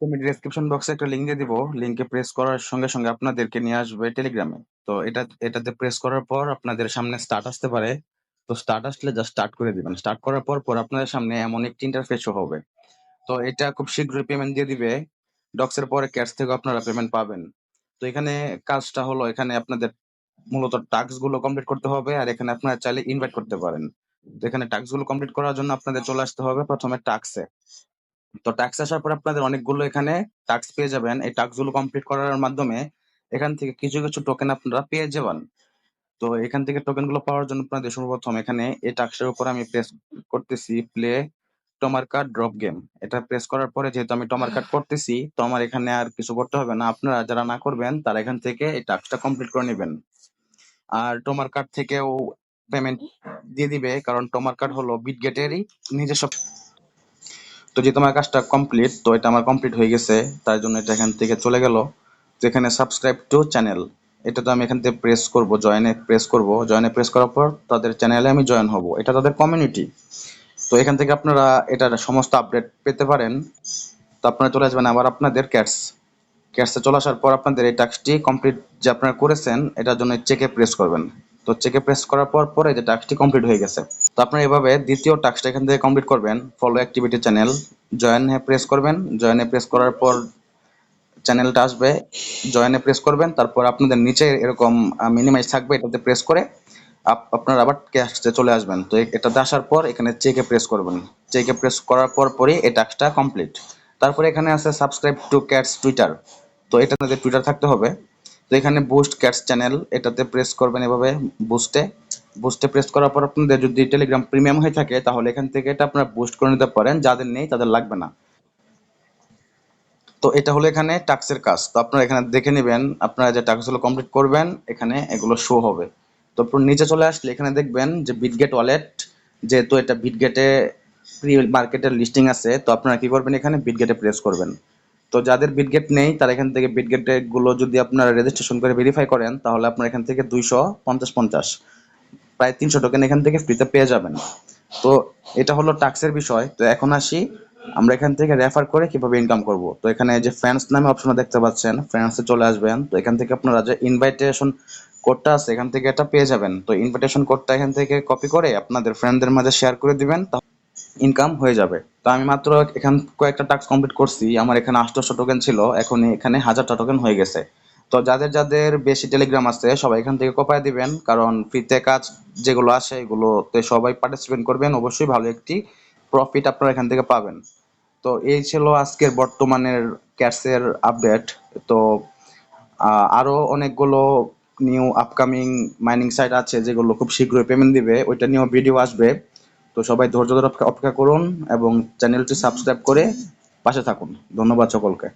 আমি ডেসক্রিপশন বক্সে একটা লিঙ্ক দিয়ে দিব। লিঙ্কে প্রেস করার সঙ্গে, সঙ্গে আপনাদেরকে নিয়ে আসবে টেলিগ্রামে। তো এটাতে প্রেস করার পর আপনাদের সামনে স্টার্ট আসতে পারে। তো স্টার্ট আসলে জাস্ট স্টার্ট করে দিবেন। স্টার্ট করার পর আপনাদের সামনে এমন একটি ইন্টারফেস শো হবে। তো এটা খুব শীঘ্রই পেমেন্ট দিয়ে দিবে। ডক্সের পরে ক্যাশ থেকেও আপনারা পেমেন্ট পাবেন। তো এখানে কাজটা হলো এখানে আপনাদের মূলত টাস্ক গুলো কমপ্লিট করতে হবে, আর এখানে আপনারা চাইলে ইনভাইট করতে পারেন। তো এখানে টাস্ক গুলো কমপ্লিট করার জন্য আপনাদের চলে আসতে হবে প্রথমে টাস্কে। তো টাস্ক আসার পর আপনাদের অনেকগুলো এখানে টাস্ক পেয়ে যাবেন। এই টাস্ক গুলো কমপ্লিট করার মাধ্যমে এখান থেকে কিছু কিছু টোকেন আপনারা পেয়ে যাবেন। তো এখান থেকে টোকেন গুলো পাওয়ার জন্য আপনাদের সর্বপ্রথম এখানে এই টাস্কের উপর আমি প্রেস করতেছি প্লে টমার কার্ড ড্রপ গেম। এটা প্রেস করার পরে যেহেতু আমি টমার কার্ড করতেছি, তো আমার এখানে আর কিছু করতে হবে না। আপনারা যারা না করবেন তারা এখান থেকে এই টাস্কটা কমপ্লিট করে নেবেন। আর টমার কার্ড থেকেও পেমেন্ট দিয়ে দিবে, কারণ টমার কার্ড হলো বিটগেটেরই নিজস্ব। তো যেহেতু আমার কাজটা কমপ্লিট, তো এটা আমার কমপ্লিট হয়ে গেছে, তার জন্য এটা এখান থেকে চলে গেল। তো এখানে সাবস্ক্রাইব টু চ্যানেল, এটা তো আমি এখান থেকে প্রেস করব, জয়েনে প্রেস করার পর তাদের চ্যানেলে আমি জয়েন হব। এটা তাদের কমিউনিটি। তো এখান থেকে আপনারা এটার সমস্ত আপডেট পেতে পারেন। তো আপনারা চলে আসবেন আবার আপনাদের ক্যাটসে চলে আসার পর আপনাদের এই টাস্কটি কমপ্লিট যে আপনারা করেছেন এটার জন্য চেকে প্রেস করবেন। তো চেকে প্রেস করার পরে যে টাস্কটি কমপ্লিট হয়ে গেছে। তো আপনারা এভাবে দ্বিতীয় টাস্কটা এখান থেকে কমপ্লিট করবেন। ফলো অ্যাক্টিভিটি চ্যানেল, জয়েনে প্রেস করবেন। জয়েনে প্রেস করার পর চ্যানেলটা আসবে, জয়েনে প্রেস করবেন। তারপর আপনাদের নিচে এরকম মিনিমাইজ থাকবে, এটাতে প্রেস করে আপনারা আবার ক্যাশে চলে আসবেন। তো এটাতে আসার পর এখানে চেকে প্রেস করবেন। চেকে প্রেস করার পরই এই টাস্কটা কমপ্লিট। তারপরে এখানে আছে সাবস্ক্রাইব টু ক্যাটস টুইটার। তো এটা আপনাদের টুইটার থাকতে হবে। তো এখানে বুস্ট ক্যাটস চ্যানেল, এটাতে প্রেস করবেন এভাবে। বুস্টে প্রেস করার পর আপনাদের যদি টেলিগ্রাম প্রিমিয়াম হয়ে থাকে তাহলে এখান থেকে এটা আপনারা বুস্ট করে নিতে পারেন, যাদের নেই তাদের লাগবে না। তো এটা হলো এখানে টাস্কের কাজ। তো আপনারা এখানে দেখে নেবেন, আপনারা যে টাস্কগুলো কমপ্লিট করবেন এখানে এগুলো শো হবে। তো নিচে চলে আসলে এখানে দেখবেন যে বিটগেট ওয়ালেট, যেহেতু এটা বিটগেটে প্রি মার্কেটের লিস্টিং আছে, তো আপনারা কি করবেন এখানে বিটগেটে প্রেস করবেন। তো যাদের বিটগেট নেই তারা এখান থেকে বিটগেটে গুলো যদি আপনারা রেজিস্ট্রেশন করে ভেরিফাই করেন তাহলে আপনারা এখান থেকে 250 প্রায় 300 টোকেন এখান থেকে ফ্রিতে পেয়ে যাবেন। তো এটা হলো টাক্সের বিষয়। তো এখন আসি আমরা এখান থেকে রেফার করে কিভাবে ইনকাম করব। তো এখানে যে ফ্রেন্ডস নামে অপশন দেখতে পাচ্ছেন, ফ্রেন্ডসে চলে আসবেন। তো এখান থেকে আপনারা যে ইনভাইটেশন কোডটা আছে এখান থেকে এটা পেয়ে যাবেন। তো ইনভাইটেশন কোডটা এখান থেকে কপি করে আপনাদের ফ্রেন্ডদের মাঝে শেয়ার করে দিবেন, ইনকাম হয়ে যাবে। তো আমি মাত্র এখান কয়েকটা টাস্ক কমপ্লিট করছি, আমার এখানে 800 টোকেন ছিল, এখন এখানে 1000টা টোকেন হয়ে গেছে। তো যাদের বেশি টেলিগ্রাম আছে সবাই এখান থেকে কপায় দিবেন, কারণ ফ্রিতে কাজ যেগুলো আসে এগুলোতে সবাই পার্টিসিপেট করবেন, অবশ্যই ভালো একটি প্রফিট আপনারা এখান থেকে পাবেন। তো এই ছিল আজকের বর্তমানের ক্যাটসের আপডেট। তো আরো অনেকগুলো নিউ আপকামিং মাইনিং সাইট আছে যেগুলো খুব শীঘ্রই পেমেন্ট দিবে, ওইটা নিয়েও ভিডিও আসবে। তো সবাই ধৈর্য ধরে অপেক্ষা করুন এবং চ্যানেলটি সাবস্ক্রাইব করে পাশে থাকুন। ধন্যবাদ সকলকে।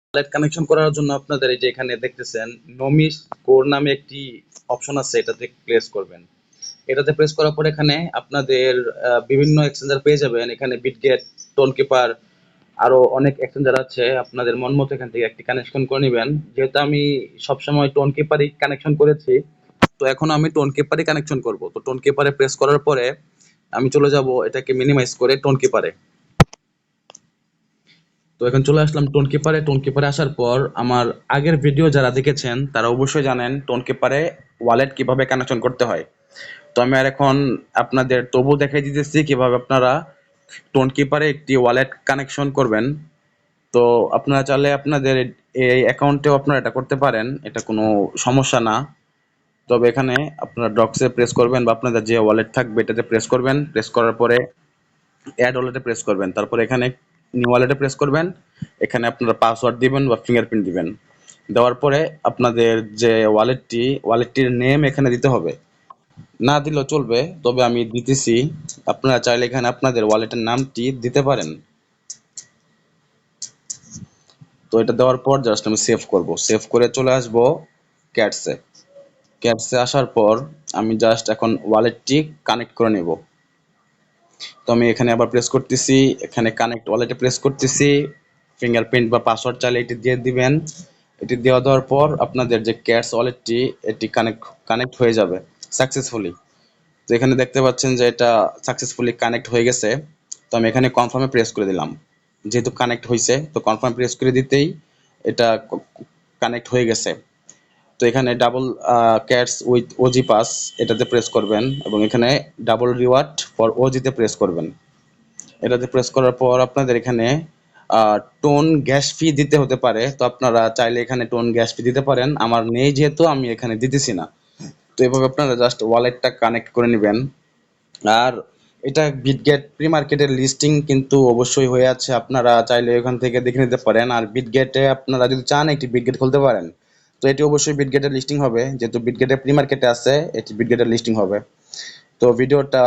ওয়ালেট কানেকশন করার জন্য আপনাদের এই যে এখানে দেখতেছেন নমি স্কোর নামে একটি অপশন আছে, এটাতে প্রেস করবেন। এটাতে প্রেস করার পর এখানে আপনাদের বিভিন্ন এক্সচেঞ্জার পেয়ে যাবেন। এখানে বিটগেট, টোনকিপার, আরো অনেক এক্সচেঞ্জার আছে। আপনাদের মন মতো এখান থেকে একটি কানেকশন করে নেবেন। যেহেতু আমি সবসময় টোনকিপারই কানেকশন করেছি, তো এখন আমি টোনকিপারই কানেকশন করব। তো টোনকিপারে প্রেস করার পরে আমি চলে যাব এটাকে মিনিমাইজ করে টোনকিপারে। তো এখন চলে আসলাম টোনকিপারে আসার পর আমার আগের ভিডিও যারা দেখেছেন তারা অবশ্যই জানেন টোনকিপারে ওয়ালেট কিভাবে কানেকশন করতে হয়। তো আমি আর এখন আপনাদের তবু দেখাই দিতেছি কিভাবে আপনারা টোনকিপারে একটি ওয়ালেট কানেকশন করবেন। তো আপনারা চাইলে আপনাদের এই অ্যাকাউন্টেও আপনারা এটা করতে পারেন, এটা কোনো সমস্যা না। তবে এখানে আপনারা ডক্সে প্রেস করবেন বা আপনাদের যে ওয়ালেট থাকবে এটাতে প্রেস করবেন। প্রেস করার পরে অ্যাড ওয়ালেটে প্রেস করবেন। তারপর এখানে নিউ ওয়ালেটে প্রেস করবেন। এখানে আপনারা পাসওয়ার্ড দিবেন বা ফিঙ্গারপ্রিন্ট দিবেন। দেওয়ার পরে আপনাদের যে ওয়ালেটটির নেম এখানে দিতে হবে। না দিলেও চলবে, তবে আমি দিতেছি। আপনারা চাইলে এখানে আপনাদের ওয়ালেটের নামটি দিতে পারেন। তো এটা দেওয়ার পর জাস্ট আমি সেভ করব। সেভ করে চলে আসব ক্যাটসে। ক্যাটসে আসার পর আমি জাস্ট এখন ওয়ালেটটি কানেক্ট করে নেব। তো আমি এখানে আবার প্রেস করতেছি, এখানে কানেক্ট ওয়ালেটে প্রেস করতেছি। ফিঙ্গারপ্রিন্ট বা পাসওয়ার্ড চাইলে এটি দিয়ে দিবেন। এটি দেওয়ার পর আপনাদের যে ক্যাটস ওয়ালেটটি এটি কানেক্ট হয়ে যাবে সাকসেসফুলি। তো এখানে দেখতে পাচ্ছেন যে এটা সাকসেসফুলি কানেক্ট হয়ে গেছে। তো আমি এখানে কনফার্মে প্রেস করে দিলাম। যেহেতু কানেক্ট হয়েছে, তো কনফার্ম প্রেস করে দিতেই এটা কানেক্ট হয়ে গেছে। তো এখানে double cats with OG pass এটাতে প্রেস করবেন এবং এখানে ডাবল রিওয়ার্ড ফর ওজিতে প্রেস করবেন। এটাতে প্রেস করার পর আপনাদের এখানে টোন গ্যাস ফি দিতে হতে পারে, তো আপনারা চাইলে এখানে টোন গ্যাস ফি দিতে পারেন, আমার নেই যেহেতু আমি এখানে দিতেছি না। তো এভাবে আপনারা জাস্ট ওয়ালেটটা কানেক্ট করে নেবেন। আর এটা বিটগেট প্রি মার্কেটের লিস্টিং কিন্তু অবশ্যই হয়ে আছে, আপনারা চাইলে ওখান থেকে দেখে নিতে পারেন। আর বিটগেটে আপনারা যদি চান একটি বিটগেট খুলতে পারেন, তো এটি অবশ্যই বিটগেটের লিস্টিং হবে, যেহেতু বিটগেটে প্রি মার্কেটে আছে এটি বিটগেটের লিস্টিং হবে। তো ভিডিওটা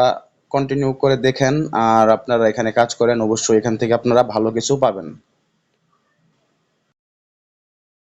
কন্টিনিউ করে দেখেন আর আপনারা এখানে কাজ করেন, অবশ্যই এখান থেকে আপনারা ভালো কিছু পাবেন।